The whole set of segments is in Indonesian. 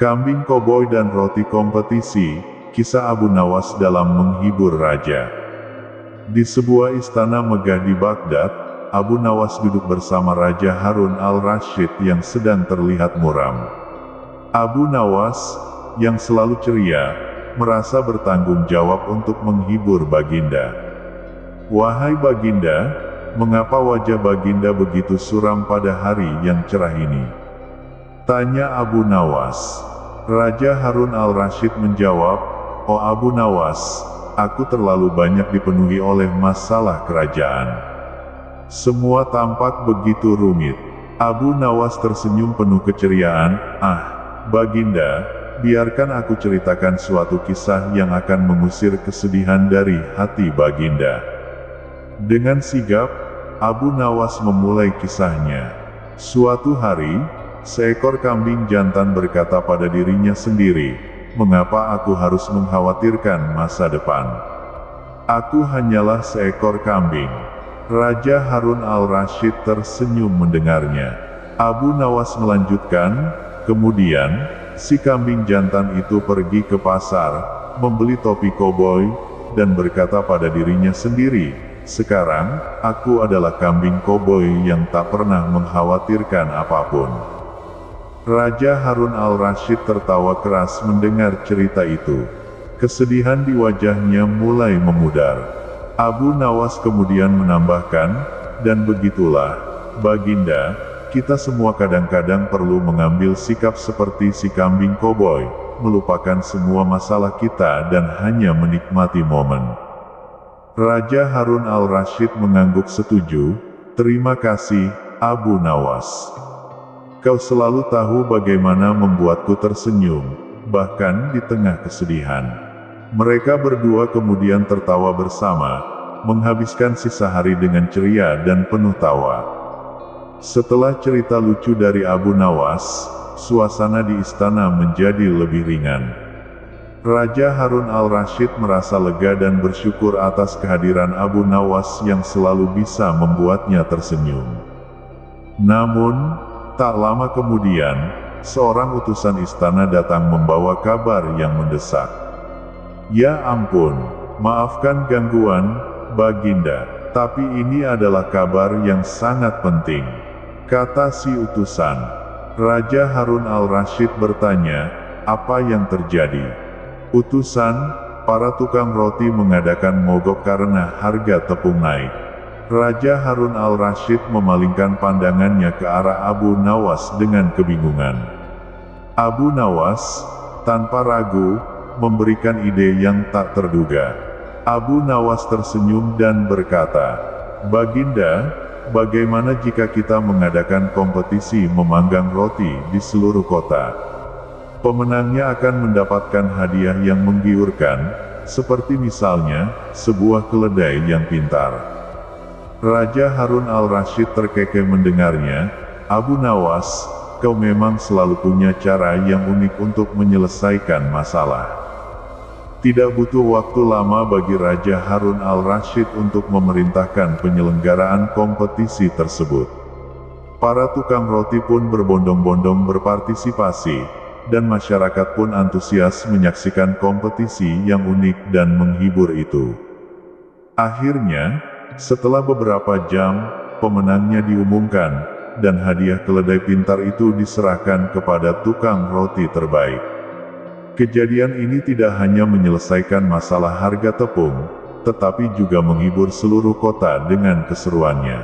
Kambing koboi dan roti kompetisi, kisah Abu Nawas dalam menghibur raja. Di sebuah istana megah di Baghdad, Abu Nawas duduk bersama Raja Harun al-Rashid yang sedang terlihat muram. Abu Nawas, yang selalu ceria, merasa bertanggung jawab untuk menghibur Baginda. "Wahai Baginda, mengapa wajah Baginda begitu suram pada hari yang cerah ini?" tanya Abu Nawas. Raja Harun al-Rashid menjawab, "Oh Abu Nawas, aku terlalu banyak dipenuhi oleh masalah kerajaan. Semua tampak begitu rumit." Abu Nawas tersenyum penuh keceriaan, Baginda, biarkan aku ceritakan suatu kisah yang akan mengusir kesedihan dari hati Baginda." Dengan sigap, Abu Nawas memulai kisahnya. Suatu hari, seekor kambing jantan berkata pada dirinya sendiri, "Mengapa aku harus mengkhawatirkan masa depan? Aku hanyalah seekor kambing." Raja Harun al-Rashid tersenyum mendengarnya. Abu Nawas melanjutkan, "Kemudian, si kambing jantan itu pergi ke pasar, membeli topi koboi, dan berkata pada dirinya sendiri, 'Sekarang, aku adalah kambing koboi yang tak pernah mengkhawatirkan apapun.'" Raja Harun al-Rashid tertawa keras mendengar cerita itu. Kesedihan di wajahnya mulai memudar. Abu Nawas kemudian menambahkan, "Dan begitulah, Baginda, kita semua kadang-kadang perlu mengambil sikap seperti si kambing koboi, melupakan semua masalah kita dan hanya menikmati momen." Raja Harun al-Rashid mengangguk setuju. "Terima kasih, Abu Nawas. Kau selalu tahu bagaimana membuatku tersenyum, bahkan di tengah kesedihan." Mereka berdua kemudian tertawa bersama, menghabiskan sisa hari dengan ceria dan penuh tawa. Setelah cerita lucu dari Abu Nawas, suasana di istana menjadi lebih ringan. Raja Harun al-Rashid merasa lega dan bersyukur atas kehadiran Abu Nawas yang selalu bisa membuatnya tersenyum. Namun, tak lama kemudian, seorang utusan istana datang membawa kabar yang mendesak. "Ya ampun, maafkan gangguan, Baginda, tapi ini adalah kabar yang sangat penting," kata si utusan. Raja Harun al-Rashid bertanya, "Apa yang terjadi?" "Utusan, para tukang roti mengadakan mogok karena harga tepung naik." Raja Harun al-Rashid memalingkan pandangannya ke arah Abu Nawas dengan kebingungan. Abu Nawas, tanpa ragu, memberikan ide yang tak terduga. Abu Nawas tersenyum dan berkata, "Baginda, bagaimana jika kita mengadakan kompetisi memanggang roti di seluruh kota? Pemenangnya akan mendapatkan hadiah yang menggiurkan, seperti misalnya, sebuah keledai yang pintar." Raja Harun al-Rashid terkekeh mendengarnya. "Abu Nawas, kau memang selalu punya cara yang unik untuk menyelesaikan masalah." Tidak butuh waktu lama bagi Raja Harun al-Rashid untuk memerintahkan penyelenggaraan kompetisi tersebut. Para tukang roti pun berbondong-bondong berpartisipasi, dan masyarakat pun antusias menyaksikan kompetisi yang unik dan menghibur itu. Akhirnya, setelah beberapa jam, pemenangnya diumumkan, dan hadiah keledai pintar itu diserahkan kepada tukang roti terbaik. Kejadian ini tidak hanya menyelesaikan masalah harga tepung, tetapi juga menghibur seluruh kota dengan keseruannya.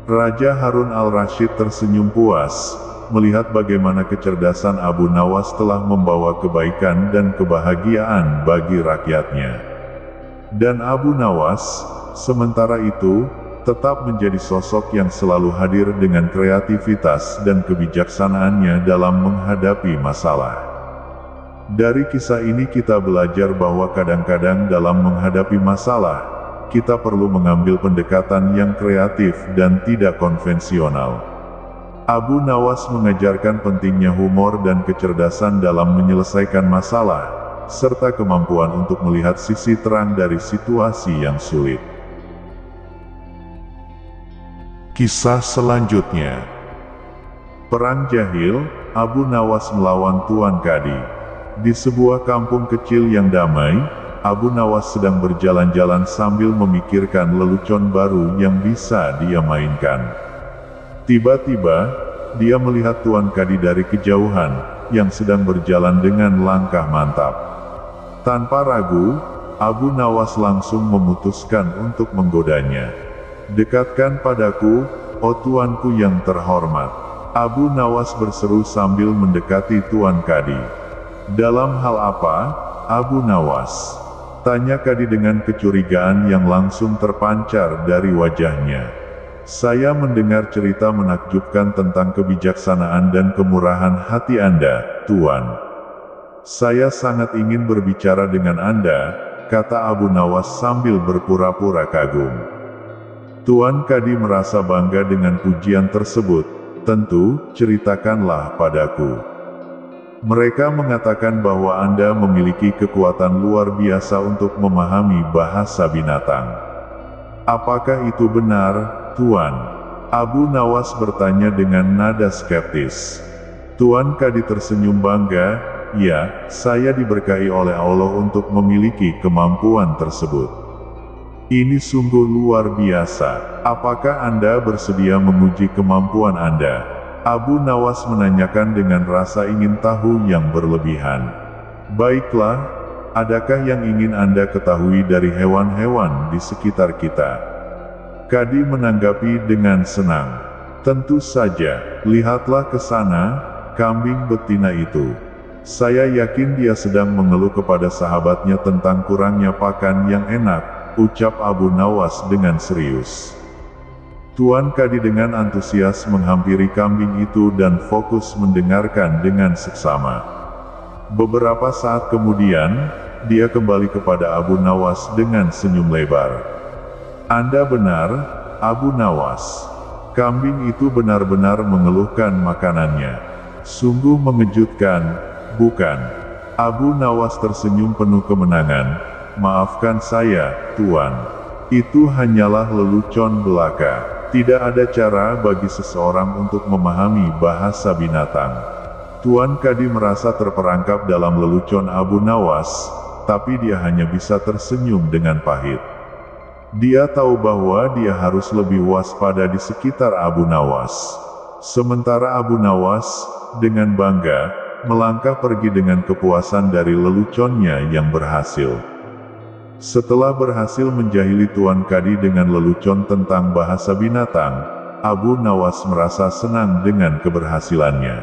Raja Harun al-Rashid tersenyum puas, melihat bagaimana kecerdasan Abu Nawas telah membawa kebaikan dan kebahagiaan bagi rakyatnya. Dan Abu Nawas, sementara itu, tetap menjadi sosok yang selalu hadir dengan kreativitas dan kebijaksanaannya dalam menghadapi masalah. Dari kisah ini kita belajar bahwa kadang-kadang dalam menghadapi masalah, kita perlu mengambil pendekatan yang kreatif dan tidak konvensional. Abu Nawas mengajarkan pentingnya humor dan kecerdasan dalam menyelesaikan masalah, serta kemampuan untuk melihat sisi terang dari situasi yang sulit. Kisah selanjutnya. Perang Jahil, Abu Nawas melawan Tuan Kadi. Di sebuah kampung kecil yang damai, Abu Nawas sedang berjalan-jalan sambil memikirkan lelucon baru yang bisa dia mainkan. Tiba-tiba, dia melihat Tuan Kadi dari kejauhan, yang sedang berjalan dengan langkah mantap. Tanpa ragu, Abu Nawas langsung memutuskan untuk menggodanya. "Dekatkan padaku, oh tuanku yang terhormat," Abu Nawas berseru sambil mendekati Tuan Kadi. "Dalam hal apa, Abu Nawas?" tanya Kadi dengan kecurigaan yang langsung terpancar dari wajahnya. "Saya mendengar cerita menakjubkan tentang kebijaksanaan dan kemurahan hati Anda, Tuan. Saya sangat ingin berbicara dengan Anda," kata Abu Nawas sambil berpura-pura kagum. Tuan Kadi merasa bangga dengan pujian tersebut. "Tentu, ceritakanlah padaku. Mereka mengatakan bahwa Anda memiliki kekuatan luar biasa untuk memahami bahasa binatang. Apakah itu benar, Tuan?" Abu Nawas bertanya dengan nada skeptis. Tuan Kadi tersenyum bangga. "Ya, saya diberkahi oleh Allah untuk memiliki kemampuan tersebut. Ini sungguh luar biasa. Apakah Anda bersedia menguji kemampuan Anda?" Abu Nawas menanyakan dengan rasa ingin tahu yang berlebihan. "Baiklah, adakah yang ingin Anda ketahui dari hewan-hewan di sekitar kita?" Kadi menanggapi dengan senang. "Tentu saja, lihatlah ke sana, kambing betina itu. Saya yakin dia sedang mengeluh kepada sahabatnya tentang kurangnya pakan yang enak," ucap Abu Nawas dengan serius. Tuan Kadi dengan antusias menghampiri kambing itu dan fokus mendengarkan dengan seksama. Beberapa saat kemudian, dia kembali kepada Abu Nawas dengan senyum lebar. "Anda benar, Abu Nawas. Kambing itu benar-benar mengeluhkan makanannya. Sungguh mengejutkan, bukan?" Abu Nawas tersenyum penuh kemenangan. "Maafkan saya, Tuan. Itu hanyalah lelucon belaka. Tidak ada cara bagi seseorang untuk memahami bahasa binatang." Tuan Kadi merasa terperangkap dalam lelucon Abu Nawas, tapi dia hanya bisa tersenyum dengan pahit. Dia tahu bahwa dia harus lebih waspada di sekitar Abu Nawas. Sementara Abu Nawas, dengan bangga, melangkah pergi dengan kepuasan dari leluconnya yang berhasil. Setelah berhasil menjahili Tuan Kadi dengan lelucon tentang bahasa binatang, Abu Nawas merasa senang dengan keberhasilannya.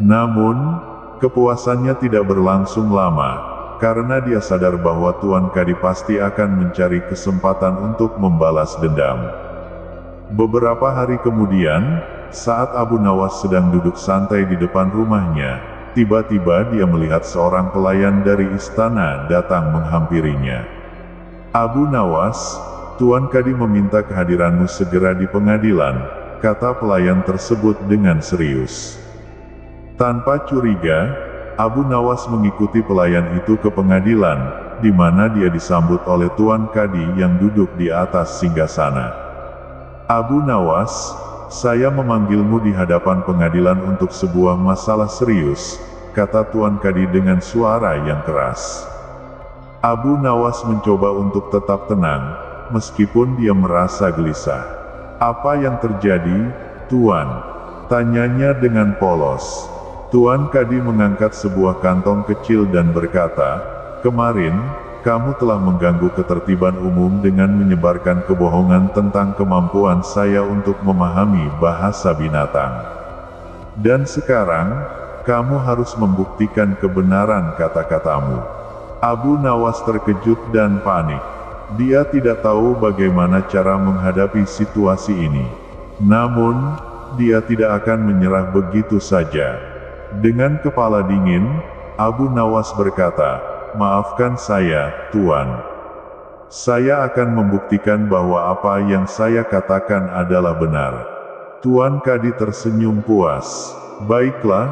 Namun, kepuasannya tidak berlangsung lama, karena dia sadar bahwa Tuan Kadi pasti akan mencari kesempatan untuk membalas dendam. Beberapa hari kemudian, saat Abu Nawas sedang duduk santai di depan rumahnya, tiba-tiba dia melihat seorang pelayan dari istana datang menghampirinya. "Abu Nawas, Tuan Kadi meminta kehadiranmu segera di pengadilan," kata pelayan tersebut dengan serius. Tanpa curiga, Abu Nawas mengikuti pelayan itu ke pengadilan, di mana dia disambut oleh Tuan Kadi yang duduk di atas singgasana. "Abu Nawas, saya memanggilmu di hadapan pengadilan untuk sebuah masalah serius," kata Tuan Kadi dengan suara yang keras. Abu Nawas mencoba untuk tetap tenang, meskipun dia merasa gelisah. "Apa yang terjadi, Tuan?" tanyanya dengan polos. Tuan Kadi mengangkat sebuah kantong kecil dan berkata, "Kemarin, kamu telah mengganggu ketertiban umum dengan menyebarkan kebohongan tentang kemampuan saya untuk memahami bahasa binatang. Dan sekarang, kamu harus membuktikan kebenaran kata-katamu." Abu Nawas terkejut dan panik. Dia tidak tahu bagaimana cara menghadapi situasi ini. Namun, dia tidak akan menyerah begitu saja. Dengan kepala dingin, Abu Nawas berkata, "Maafkan saya, Tuan. Saya akan membuktikan bahwa apa yang saya katakan adalah benar." Tuan Kadi tersenyum puas. "Baiklah,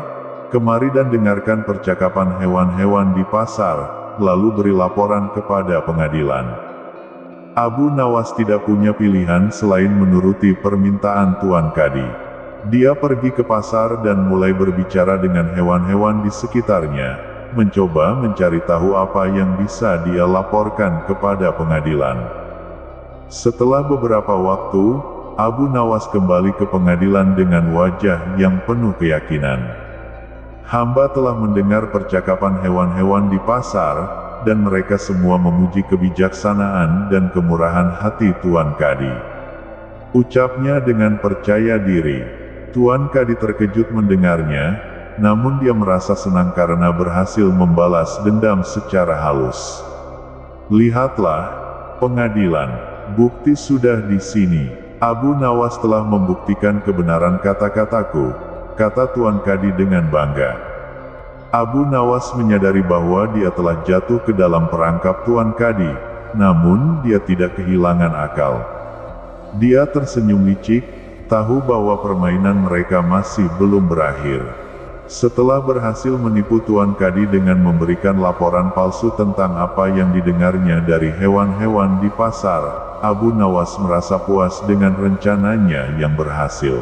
kemari dan dengarkan percakapan hewan-hewan di pasar, lalu beri laporan kepada pengadilan." Abu Nawas tidak punya pilihan selain menuruti permintaan Tuan Kadi. Dia pergi ke pasar dan mulai berbicara dengan hewan-hewan di sekitarnya, mencoba mencari tahu apa yang bisa dia laporkan kepada pengadilan. Setelah beberapa waktu, Abu Nawas kembali ke pengadilan dengan wajah yang penuh keyakinan. Hamba telah mendengar percakapan hewan-hewan di pasar, dan mereka semua memuji kebijaksanaan dan kemurahan hati Tuan Kadi. Ucapnya dengan percaya diri. Tuan Kadi terkejut mendengarnya, namun dia merasa senang karena berhasil membalas dendam secara halus. Lihatlah, pengadilan, bukti sudah di sini. Abu Nawas telah membuktikan kebenaran kata-kataku, kata Tuan Kadi dengan bangga. Abu Nawas menyadari bahwa dia telah jatuh ke dalam perangkap Tuan Kadi, namun dia tidak kehilangan akal. Dia tersenyum licik, tahu bahwa permainan mereka masih belum berakhir. Setelah berhasil menipu Tuan Kadi dengan memberikan laporan palsu tentang apa yang didengarnya dari hewan-hewan di pasar, Abu Nawas merasa puas dengan rencananya yang berhasil.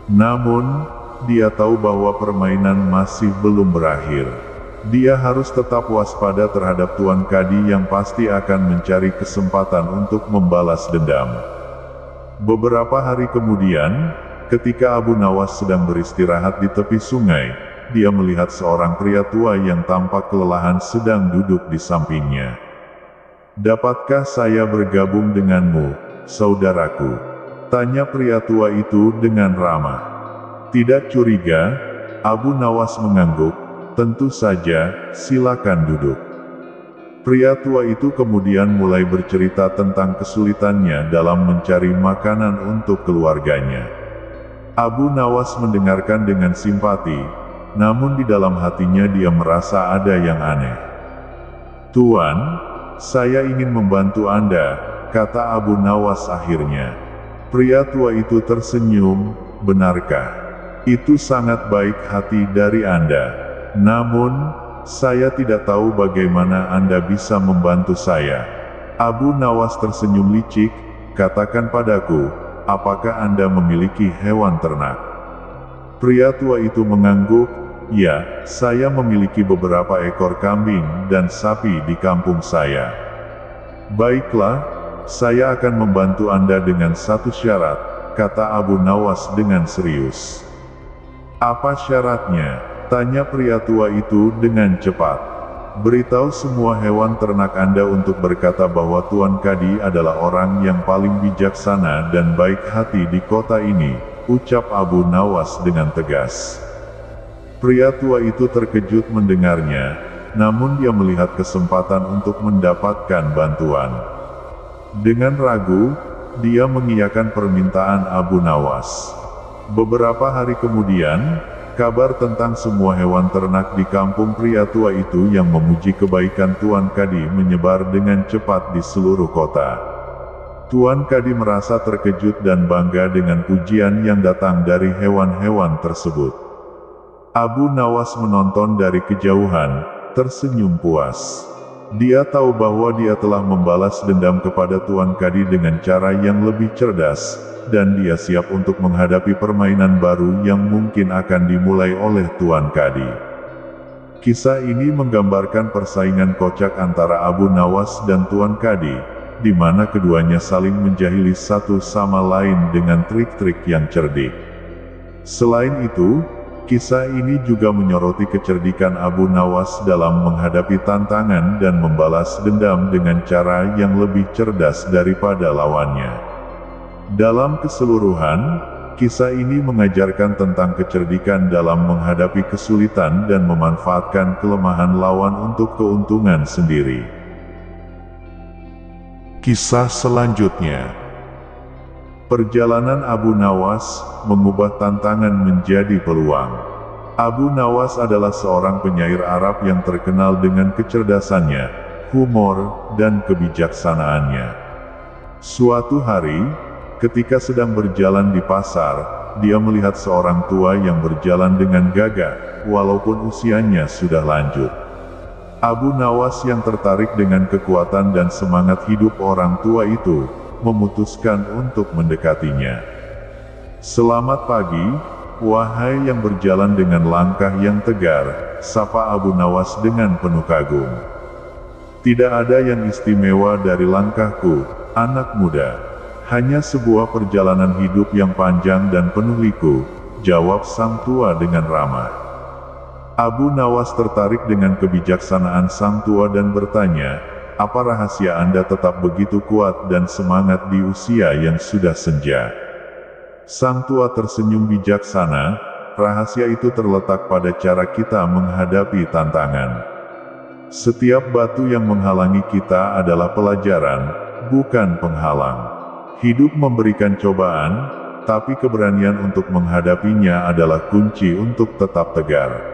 Namun, dia tahu bahwa permainan masih belum berakhir. Dia harus tetap waspada terhadap Tuan Kadi yang pasti akan mencari kesempatan untuk membalas dendam. Beberapa hari kemudian, ketika Abu Nawas sedang beristirahat di tepi sungai, dia melihat seorang pria tua yang tampak kelelahan sedang duduk di sampingnya. "Dapatkah saya bergabung denganmu, saudaraku?" tanya pria tua itu dengan ramah. Tidak curiga, Abu Nawas mengangguk, "Tentu saja, silakan duduk." Pria tua itu kemudian mulai bercerita tentang kesulitannya dalam mencari makanan untuk keluarganya. Abu Nawas mendengarkan dengan simpati, namun di dalam hatinya dia merasa ada yang aneh. "Tuan, saya ingin membantu Anda," kata Abu Nawas akhirnya. Pria tua itu tersenyum, "Benarkah? Itu sangat baik hati dari Anda. Namun, saya tidak tahu bagaimana Anda bisa membantu saya." Abu Nawas tersenyum licik, "Katakan padaku, apakah Anda memiliki hewan ternak?" Pria tua itu mengangguk, "Ya, saya memiliki beberapa ekor kambing dan sapi di kampung saya." "Baiklah, saya akan membantu Anda dengan satu syarat," kata Abu Nawas dengan serius. "Apa syaratnya?" tanya pria tua itu dengan cepat. "Beritahu semua hewan ternak Anda untuk berkata bahwa Tuan Kadi adalah orang yang paling bijaksana dan baik hati di kota ini," ucap Abu Nawas dengan tegas. Pria tua itu terkejut mendengarnya, namun dia melihat kesempatan untuk mendapatkan bantuan. Dengan ragu, dia mengiyakan permintaan Abu Nawas. Beberapa hari kemudian, kabar tentang semua hewan ternak di kampung pria tua itu yang memuji kebaikan Tuan Kadi menyebar dengan cepat di seluruh kota. Tuan Kadi merasa terkejut dan bangga dengan pujian yang datang dari hewan-hewan tersebut. Abu Nawas menonton dari kejauhan, tersenyum puas. Dia tahu bahwa dia telah membalas dendam kepada Tuan Kadi dengan cara yang lebih cerdas, dan dia siap untuk menghadapi permainan baru yang mungkin akan dimulai oleh Tuan Kadi. Kisah ini menggambarkan persaingan kocak antara Abu Nawas dan Tuan Kadi, di mana keduanya saling menjahili satu sama lain dengan trik-trik yang cerdik. Selain itu, kisah ini juga menyoroti kecerdikan Abu Nawas dalam menghadapi tantangan dan membalas dendam dengan cara yang lebih cerdas daripada lawannya. Dalam keseluruhan, kisah ini mengajarkan tentang kecerdikan dalam menghadapi kesulitan dan memanfaatkan kelemahan lawan untuk keuntungan sendiri. Kisah selanjutnya. Perjalanan Abu Nawas mengubah tantangan menjadi peluang. Abu Nawas adalah seorang penyair Arab yang terkenal dengan kecerdasannya, humor, dan kebijaksanaannya. Suatu hari, ketika sedang berjalan di pasar, dia melihat seorang tua yang berjalan dengan gagah, walaupun usianya sudah lanjut. Abu Nawas yang tertarik dengan kekuatan dan semangat hidup orang tua itu, memutuskan untuk mendekatinya. Selamat pagi, wahai yang berjalan dengan langkah yang tegar, sapa Abu Nawas dengan penuh kagum. Tidak ada yang istimewa dari langkahku, anak muda. Hanya sebuah perjalanan hidup yang panjang dan penuh liku, jawab sang tua dengan ramah. Abu Nawas tertarik dengan kebijaksanaan sang tua dan bertanya, apa rahasia Anda tetap begitu kuat dan semangat di usia yang sudah senja? Sang tua tersenyum bijaksana, rahasia itu terletak pada cara kita menghadapi tantangan. Setiap batu yang menghalangi kita adalah pelajaran, bukan penghalang. Hidup memberikan cobaan, tapi keberanian untuk menghadapinya adalah kunci untuk tetap tegar.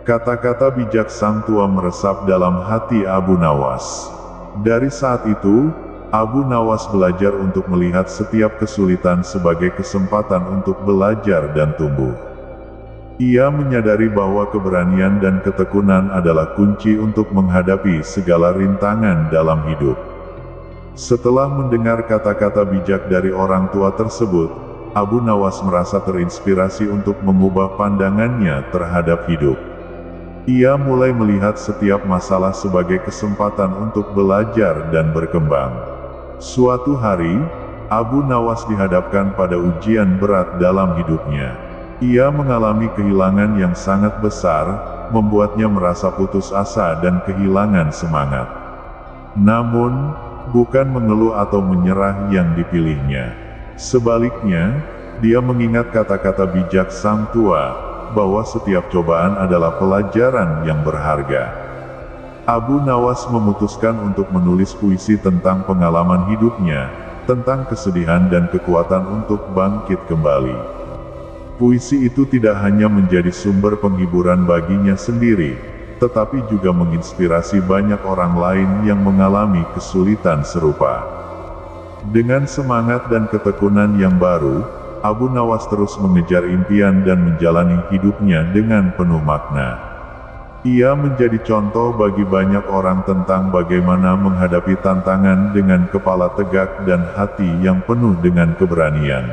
Kata-kata bijak sang tua meresap dalam hati Abu Nawas. Dari saat itu, Abu Nawas belajar untuk melihat setiap kesulitan sebagai kesempatan untuk belajar dan tumbuh. Ia menyadari bahwa keberanian dan ketekunan adalah kunci untuk menghadapi segala rintangan dalam hidup. Setelah mendengar kata-kata bijak dari orang tua tersebut, Abu Nawas merasa terinspirasi untuk mengubah pandangannya terhadap hidup. Ia mulai melihat setiap masalah sebagai kesempatan untuk belajar dan berkembang. Suatu hari, Abu Nawas dihadapkan pada ujian berat dalam hidupnya. Ia mengalami kehilangan yang sangat besar, membuatnya merasa putus asa dan kehilangan semangat. Namun, bukan mengeluh atau menyerah yang dipilihnya. Sebaliknya, dia mengingat kata-kata bijak sang tua, bahwa setiap cobaan adalah pelajaran yang berharga. Abu Nawas memutuskan untuk menulis puisi tentang pengalaman hidupnya, tentang kesedihan dan kekuatan untuk bangkit kembali. Puisi itu tidak hanya menjadi sumber penghiburan baginya sendiri, tetapi juga menginspirasi banyak orang lain yang mengalami kesulitan serupa. Dengan semangat dan ketekunan yang baru, Abu Nawas terus mengejar impian dan menjalani hidupnya dengan penuh makna. Ia menjadi contoh bagi banyak orang tentang bagaimana menghadapi tantangan dengan kepala tegak dan hati yang penuh dengan keberanian.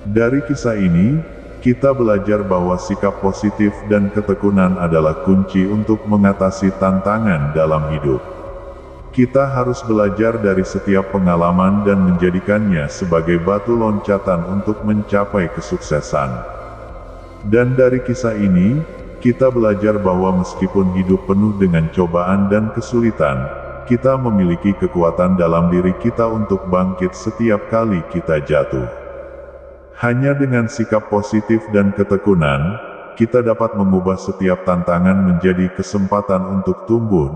Dari kisah ini, kita belajar bahwa sikap positif dan ketekunan adalah kunci untuk mengatasi tantangan dalam hidup. Kita harus belajar dari setiap pengalaman dan menjadikannya sebagai batu loncatan untuk mencapai kesuksesan. Dan dari kisah ini, kita belajar bahwa meskipun hidup penuh dengan cobaan dan kesulitan, kita memiliki kekuatan dalam diri kita untuk bangkit setiap kali kita jatuh. Hanya dengan sikap positif dan ketekunan, kita dapat mengubah setiap tantangan menjadi kesempatan untuk tumbuh dan